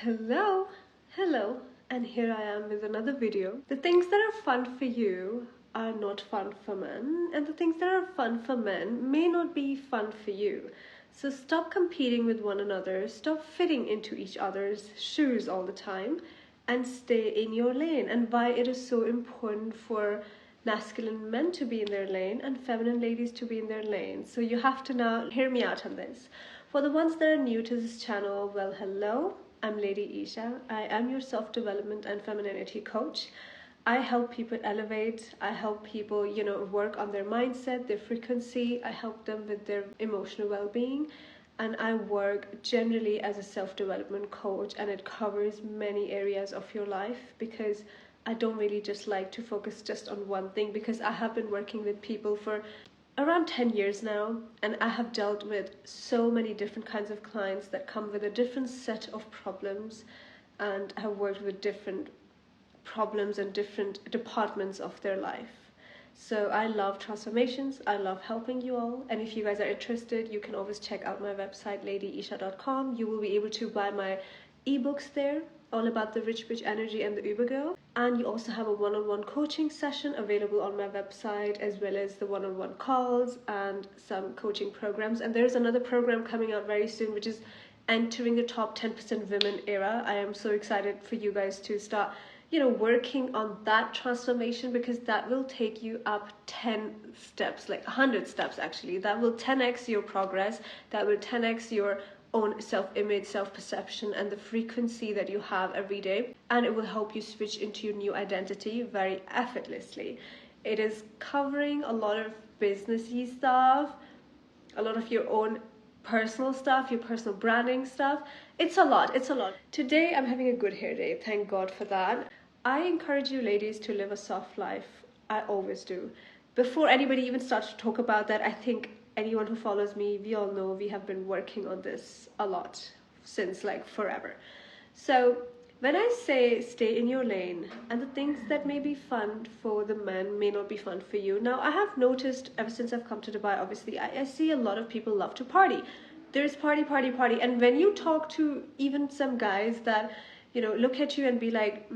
Hello, and here I am with another video. The things that are fun for you are not fun for men, and the things that are fun for men may not be fun for you. So stop competing with one another, stop fitting into each other's shoes all the time, and stay in your lane. And why it is so important for masculine men to be in their lane and feminine ladies to be in their lane. So you have to now hear me out on this. For the ones that are new to this channel, well, hello. I'm Lady Esha. I am your self-development and femininity coach. I help people elevate. I help people, work on their mindset, their frequency. I help them with their emotional well-being. And I work generally as a self-development coach, and it covers many areas of your life because I don't really just like to focus just on one thing, because I have been working with people for around 10 years now, and I have dealt with so many different kinds of clients that come with a different set of problems, and have worked with different problems and different departments of their life. So I love transformations, I love helping you all, and if you guys are interested, you can always check out my website ladyesha.com. You will be able to buy my ebooks there, all about the rich bitch energy and the Uber girl. And you also have a one-on-one coaching session available on my website, as well as the one-on-one calls and some coaching programs. And there's another program coming out very soon, which is entering the top 10% women era. I am so excited for you guys to start, working on that transformation, because that will take you up 10 steps, like 100 steps actually. That will 10x your progress. That will 10x your own self-image, self-perception, and the frequency that you have every day, and it will help you switch into your new identity very effortlessly. It is covering a lot of businessy stuff, a lot of your own personal stuff, your personal branding stuff. It's a lot. Today I'm having a good hair day, thank God for that. I encourage you ladies to live a soft life. I always do. Before anybody even starts to talk about that, I think anyone who follows me, we all know we have been working on this a lot since like forever. So when I say stay in your lane, and the things that may be fun for the men may not be fun for you. Now, I have noticed ever since I've come to Dubai, obviously, I see a lot of people love to party. There's party. And when you talk to even some guys that, look at you and be like,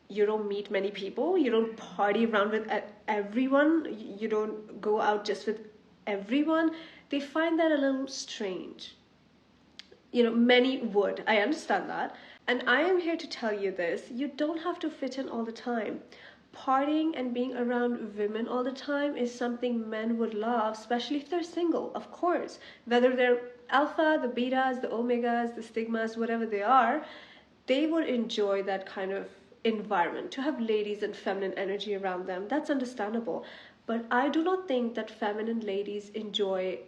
you don't meet many people, you don't party around with everyone, you don't go out just with everyone, they find that a little strange. Many would. I understand that. And I am here to tell you this. You don't have to fit in all the time. Partying and being around women all the time is something men would love, especially if they're single, of course. Whether they're alpha, the betas, the omegas, the stigmas, whatever they are, they would enjoy that kind of environment. To have ladies and feminine energy around them, that's understandable. But I do not think that feminine ladies enjoy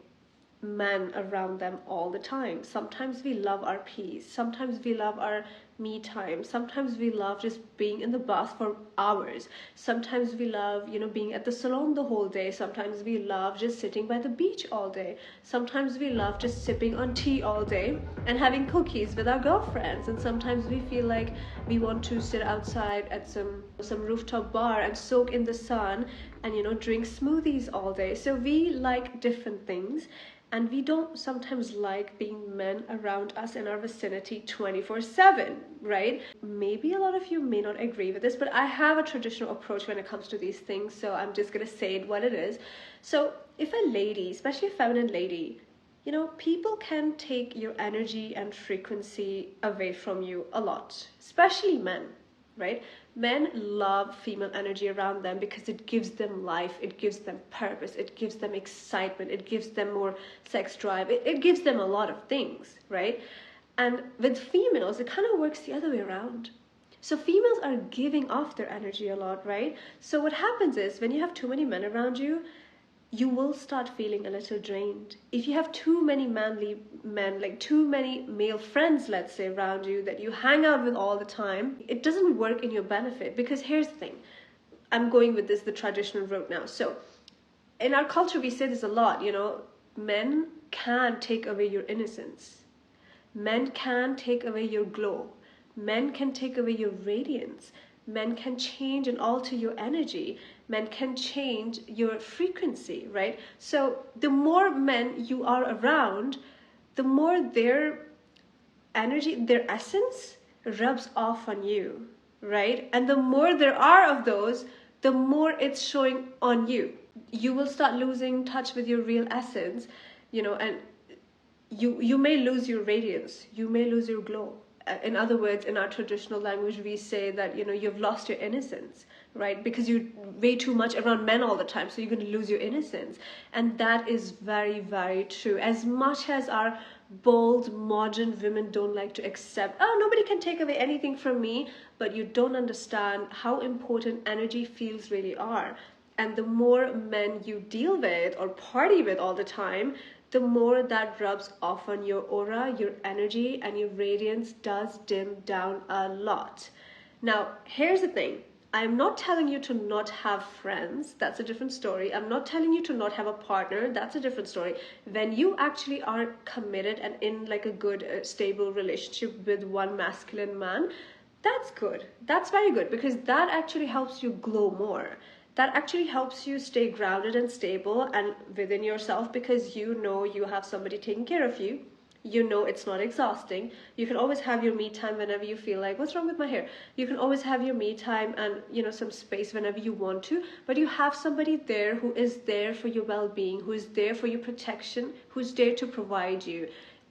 men around them all the time. Sometimes we love our peace. Sometimes we love our me time. Sometimes we love just being in the bus for hours. Sometimes we love, being at the salon the whole day. Sometimes we love just sitting by the beach all day. Sometimes we love just sipping on tea all day and having cookies with our girlfriends. And sometimes we feel like we want to sit outside at some rooftop bar and soak in the sun and, drink smoothies all day. So we like different things. And we don't sometimes like being men around us in our vicinity 24/7, right? Maybe a lot of you may not agree with this, but I have a traditional approach when it comes to these things, so I'm just gonna say it what it is. So if a lady, especially a feminine lady, people can take your energy and frequency away from you a lot, especially men, right? Men love female energy around them because it gives them life, it gives them purpose, it gives them excitement, it gives them more sex drive, it gives them a lot of things, right? And with females, it kind of works the other way around. So females are giving off their energy a lot, right? So what happens is when you have too many men around you, you will start feeling a little drained. If you have too many manly men, like too many male friends, let's say, around you that you hang out with all the time, it doesn't work in your benefit. Because here's the thing, I'm going with this the traditional route now. So in our culture, we say this a lot, men can take away your innocence. Men can take away your glow. Men can take away your radiance. Men can change and alter your energy. Men can change your frequency, right? So the more men you are around, the more their energy, their essence rubs off on you, right? And the more there are of those, the more it's showing on you. You will start losing touch with your real essence, and you may lose your radiance, you may lose your glow. In other words, in our traditional language, we say that you've lost your innocence, right? Because you're way too much around men all the time, so you're going to lose your innocence. And that is very, very true. As much as our bold modern women don't like to accept, oh, nobody can take away anything from me, but you don't understand how important energy fields really are. And the more men you deal with or party with all the time, the more that rubs off on your aura, your energy, and your radiance does dim down a lot. Now, here's the thing. I'm not telling you to not have friends. That's a different story. I'm not telling you to not have a partner. That's a different story. When you actually are committed and in like a good, stable relationship with one masculine man, that's good. That's very good, because that actually helps you glow more. That actually helps you stay grounded and stable and within yourself, because you have somebody taking care of you. It's not exhausting. You can always have your me time whenever you feel like, what's wrong with my hair? You can always have your me time and, some space whenever you want to, but you have somebody there who is there for your well-being, who is there for your protection, who's there to provide you.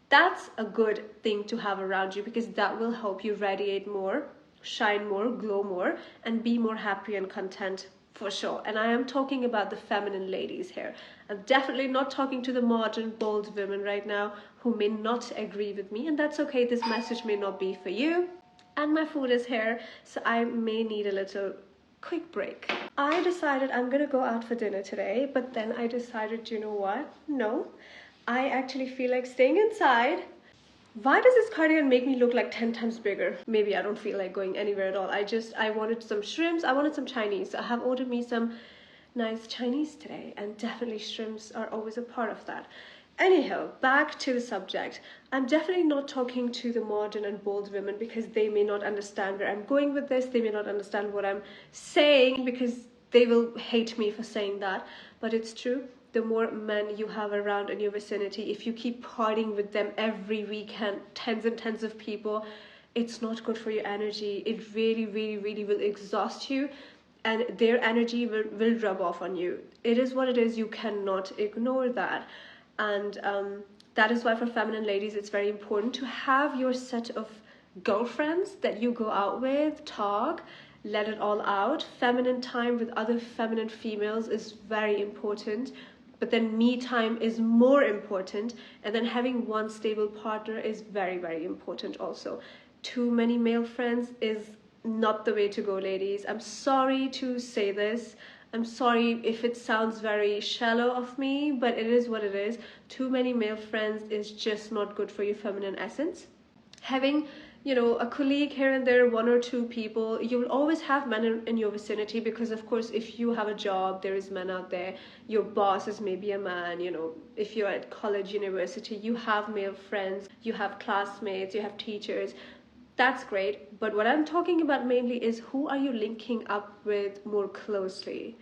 That's a good thing to have around you, because that will help you radiate more, shine more, glow more, and be more happy and content. For sure. And I am talking about the feminine ladies here. I'm definitely not talking to the modern, bold women right now who may not agree with me. And that's okay. This message may not be for you. And my food is here, so I may need a little quick break. I decided I'm going to go out for dinner today, but then I decided, you know what? No, I actually feel like staying inside. Why does this cardigan make me look like 10 times bigger? Maybe I don't feel like going anywhere at all. I wanted some shrimps. I wanted some Chinese. So I have ordered me some nice Chinese today, and definitely shrimps are always a part of that. Anyhow, back to the subject. I'm definitely not talking to the modern and bold women, because they may not understand where I'm going with this. They may not understand what I'm saying, because they will hate me for saying that. But it's true. The more men you have around in your vicinity, if you keep partying with them every weekend, tens and tens of people, it's not good for your energy. It really, really, really will exhaust you, and their energy will rub off on you. It is what it is. You cannot ignore that. And that is why for feminine ladies, it's very important to have your set of girlfriends that you go out with, talk, let it all out. Feminine time with other feminine females is very important. But then me time is more important, and then having one stable partner is very, very important also. Too many male friends is not the way to go, ladies. I'm sorry to say this. I'm sorry if it sounds very shallow of me, but it is what it is. Too many male friends is just not good for your feminine essence. Having a colleague here and there, one or two people, you will always have men in your vicinity, because of course if you have a job, there is men out there. Your boss is maybe a man. If you're at college, university, you have male friends, you have classmates, you have teachers. That's great. But what I'm talking about mainly is, who are you linking up with more closely?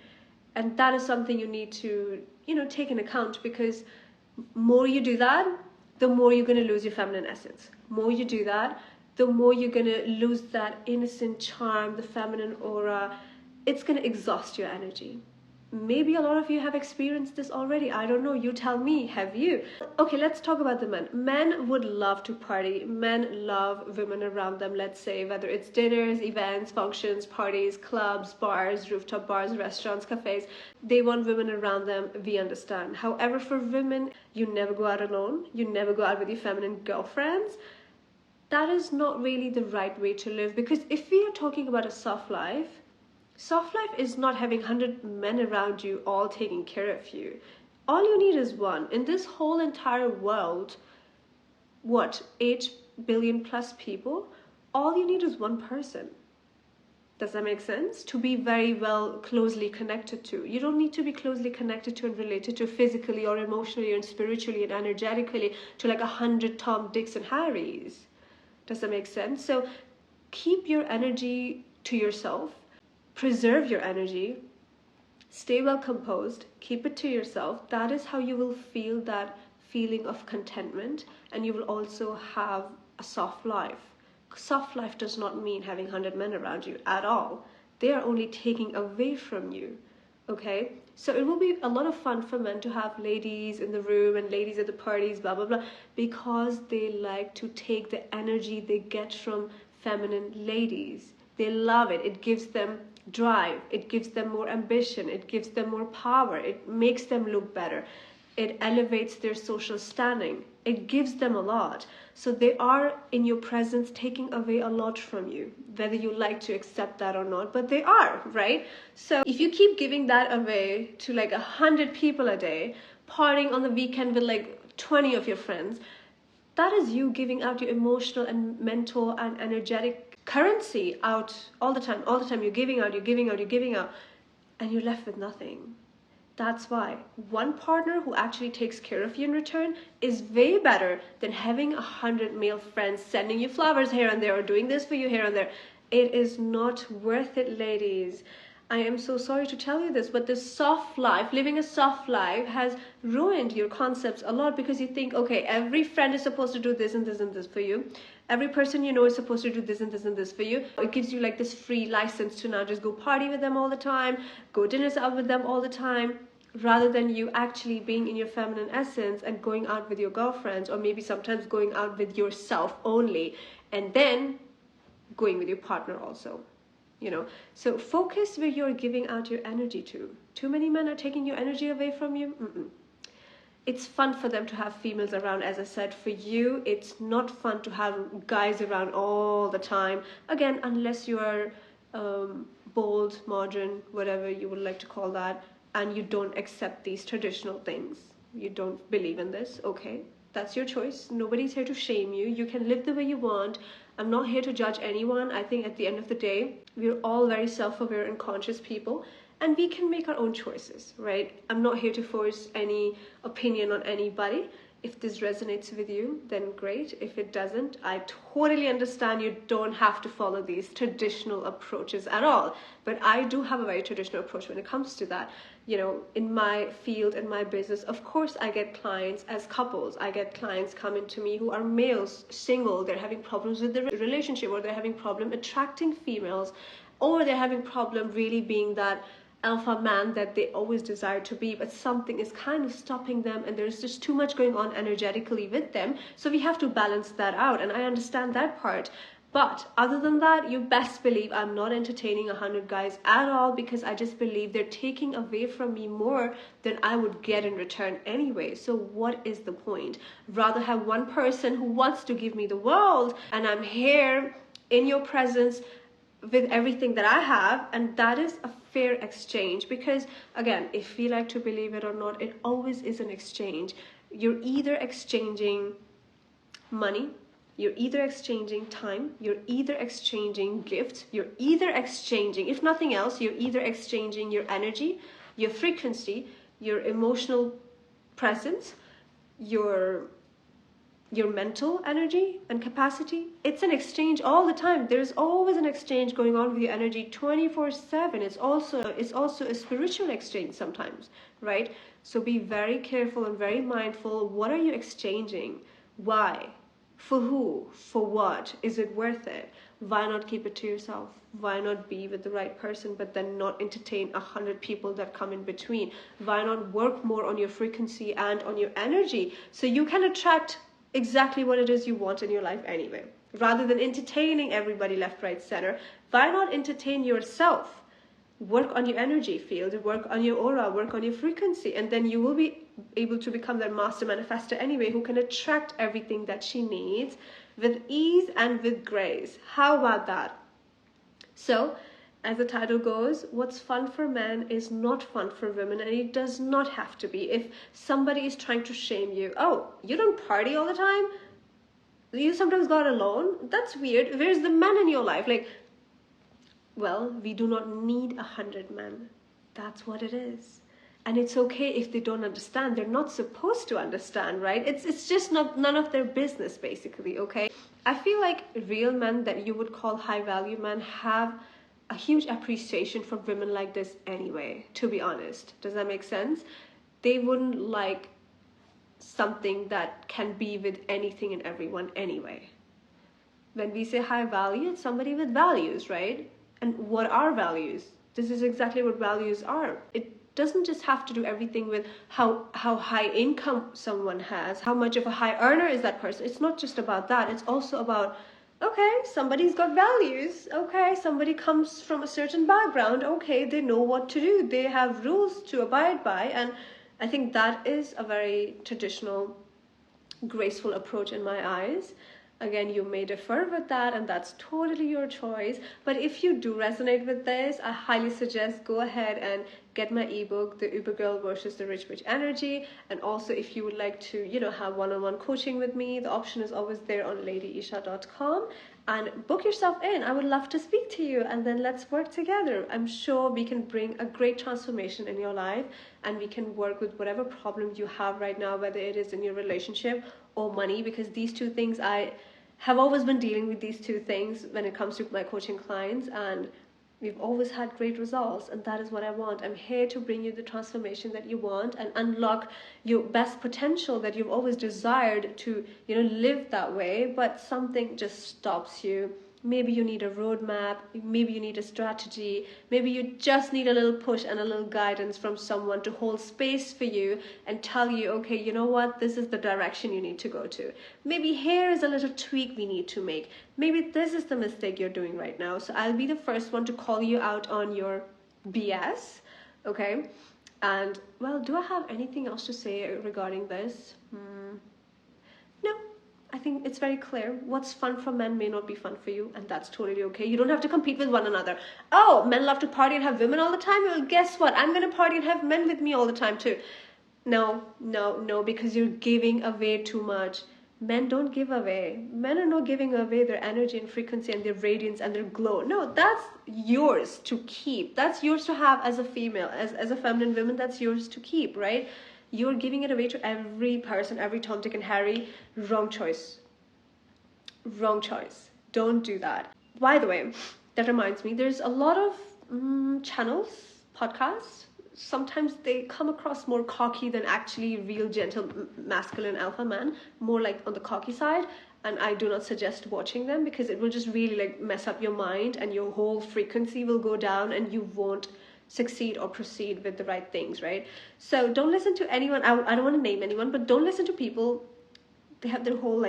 And that is something you need to take into account, because more you do that, the more you're going to lose your feminine essence. More you do that, the more you're going to lose that innocent charm, the feminine aura. It's going to exhaust your energy. Maybe a lot of you have experienced this already. I don't know. You tell me. Have you? Okay, let's talk about the men. Men would love to party. Men love women around them, let's say, whether it's dinners, events, functions, parties, clubs, bars, rooftop bars, restaurants, cafes. They want women around them. We understand. However, for women, you never go out alone. You never go out with your feminine girlfriends. That is not really the right way to live, because if we are talking about a soft life is not having 100 men around you all taking care of you. All you need is one. In this whole entire world, 8 billion plus people, all you need is one person. Does that make sense? To be very well closely connected to. You don't need to be closely connected to and related to physically or emotionally and spiritually and energetically to like 100 Tom, Dicks and Harrys. Does that make sense? So keep your energy to yourself. Preserve your energy. Stay well composed. Keep it to yourself. That is how you will feel that feeling of contentment, and you will also have a soft life. Soft life does not mean having 100 men around you at all. They are only taking away from you. Okay, so it will be a lot of fun for men to have ladies in the room and ladies at the parties, blah blah blah, because they like to take the energy they get from feminine ladies. They love it. It gives them drive, it gives them more ambition, it gives them more power, it makes them look better, it elevates their social standing, it gives them a lot. So they are in your presence taking away a lot from you, whether you like to accept that or not, but they are, right? So if you keep giving that away to like 100 people a day, partying on the weekend with like 20 of your friends, that is you giving out your emotional and mental and energetic currency out all the time. All the time you're giving out, and you're left with nothing. That's why one partner who actually takes care of you in return is way better than having 100 male friends sending you flowers here and there or doing this for you here and there. It is not worth it, ladies. I am so sorry to tell you this, but this soft life, living a soft life, has ruined your concepts a lot, because you think, okay, every friend is supposed to do this and this and this for you. Every person you know is supposed to do this and this and this for you. It gives you like this free license to now just go party with them all the time, go dinners out with them all the time, rather than you actually being in your feminine essence and going out with your girlfriends, or maybe sometimes going out with yourself only, and then going with your partner also. You know, so focus where you're giving out your energy to. Too many men are taking your energy away from you. It's fun for them to have females around. As I said, for you, it's not fun to have guys around all the time. Again, unless you are bold, modern, whatever you would like to call that, and you don't accept these traditional things. You don't believe in this, okay? That's your choice. Nobody's here to shame you. You can live the way you want. I'm not here to judge anyone. I think at the end of the day, we're all very self-aware and conscious people, and we can make our own choices, right? I'm not here to force any opinion on anybody. If this resonates with you, then great. If it doesn't, I totally understand. You don't have to follow these traditional approaches at all. But I do have a very traditional approach when it comes to that. You know, in my field, in my business, of course, I get clients as couples. I get clients coming to me who are males, single. They're having problems with their relationship, or they're having problem attracting females, or they're having problem really being that alpha man that they always desire to be, but something is kind of stopping them, and there's just too much going on energetically with them. So we have to balance that out, and I understand that part. But other than that, you best believe I'm not entertaining 100 guys at all, because I just believe they're taking away from me more than I would get in return anyway. So what is the point? Rather have one person who wants to give me the world, and I'm here in your presence with everything that I have, and that is a fair exchange. Because again, if we like to believe it or not, it always is an exchange. You're either exchanging money, you're either exchanging time, you're either exchanging gifts, you're either exchanging, if nothing else, you're either exchanging your energy, your frequency, your emotional presence, your mental energy and capacity. It's an exchange all the time. There's always an exchange going on with your energy 24/7. It's also a spiritual exchange sometimes, right? So be very careful and very mindful. What are you exchanging? Why? For who? For what? Is it worth it? Why not keep it to yourself? Why not be with the right person, but then not entertain 100 people that come in between? Why not work more on your frequency and on your energy, so you can attract exactly what it is you want in your life anyway, rather than entertaining everybody left, right, center? Why not entertain yourself? Work on your energy field, work on your aura, work on your frequency, and then you will be able to become that master manifestor anyway, who can attract everything that she needs with ease and with grace. How about that? So, as the title goes, what's fun for men is not fun for women, and it does not have to be. If somebody is trying to shame you, oh, you don't party all the time? You sometimes go out alone? That's weird. Where's the man in your life? Like, well, we do not need 100 men. That's what it is. And it's okay if they don't understand. They're not supposed to understand, right? It's just none of their business, basically, okay? I feel like real men that you would call high value men have a huge appreciation for women like this anyway, to be honest. Does that make sense? They wouldn't like something that can be with anything and everyone anyway. When we say high value, it's somebody with values, right? And what are values? This is exactly what values are. It doesn't just have to do everything with how high income someone has, how much of a high earner is that person. It's not just about that. It's also about, okay, somebody's got values. Okay, somebody comes from a certain background. Okay, they know what to do. They have rules to abide by. And I think that is a very traditional, graceful approach in my eyes. Again, you may differ with that, and that's totally your choice. But if you do resonate with this, I highly suggest go ahead and get my ebook, The Uber Girl versus the Rich Bitch Energy. And also, if you would like to, have one-on-one coaching with me, the option is always there on ladyesha.com. And book yourself in. I would love to speak to you, and then let's work together. I'm sure we can bring a great transformation in your life, and we can work with whatever problem you have right now, whether it is in your relationship or money, because these two things, I have always been dealing with these two things when it comes to my coaching clients, and we've always had great results, and that is what I want. I'm here to bring you the transformation that you want and unlock your best potential that you've always desired to, live that way, but something just stops you. Maybe you need a roadmap, maybe you need a strategy, maybe you just need a little push and a little guidance from someone to hold space for you and tell you, okay, you know what, this is the direction you need to go to. Maybe here is a little tweak we need to make. Maybe this is the mistake you're doing right now. So I'll be the first one to call you out on your BS, okay? And, well, do I have anything else to say regarding this? No. I think it's very clear. What's fun for men may not be fun for you, and that's totally okay. You don't have to compete with one another. Oh, men love to party and have women all the time? Well, guess what? I'm going to party and have men with me all the time too. No, because you're giving away too much. Men don't give away. Men are not giving away their energy and frequency and their radiance and their glow. No, that's yours to keep. That's yours to have as a female, as a feminine woman, that's yours to keep, right? You're giving it away to every person, every Tom, Dick, and Harry. Wrong choice. Wrong choice. Don't do that. By the way, that reminds me, there's a lot of channels, podcasts. Sometimes they come across more cocky than actually real, gentle, masculine alpha man, more like on the cocky side. And I do not suggest watching them, because it will just really mess up your mind, and your whole frequency will go down, and you won't succeed or proceed with the right things, right? So don't listen to anyone. I don't want to name anyone, but don't listen to people. They have their whole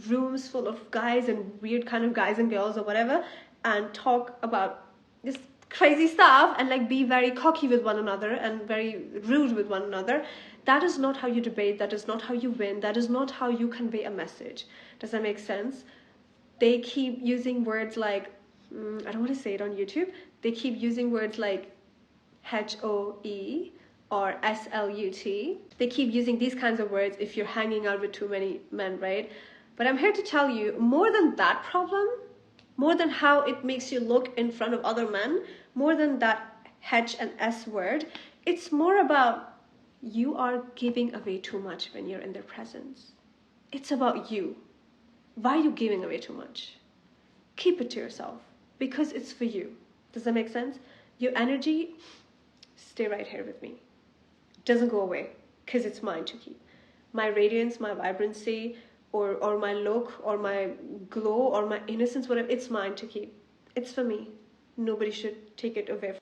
rooms full of guys and weird kind of guys and girls or whatever, and talk about this crazy stuff and be very cocky with one another and very rude with one another. That is not how you debate. That is not how you win. That is not how you convey a message. Does that make sense? They keep using words like, I don't want to say it on YouTube. They keep using words like HOE or SLUT. They keep using these kinds of words if you're hanging out with too many men, right? But I'm here to tell you, more than that problem, more than how it makes you look in front of other men, more than that H and S word, it's more about you are giving away too much when you're in their presence. It's about you. Why are you giving away too much? Keep it to yourself, because it's for you. Does that make sense? Your energy, stay right here with me. It doesn't go away, because it's mine to keep. My radiance, my vibrancy, or my look, or my glow, or my innocence, whatever, it's mine to keep. It's for me. Nobody should take it away from me.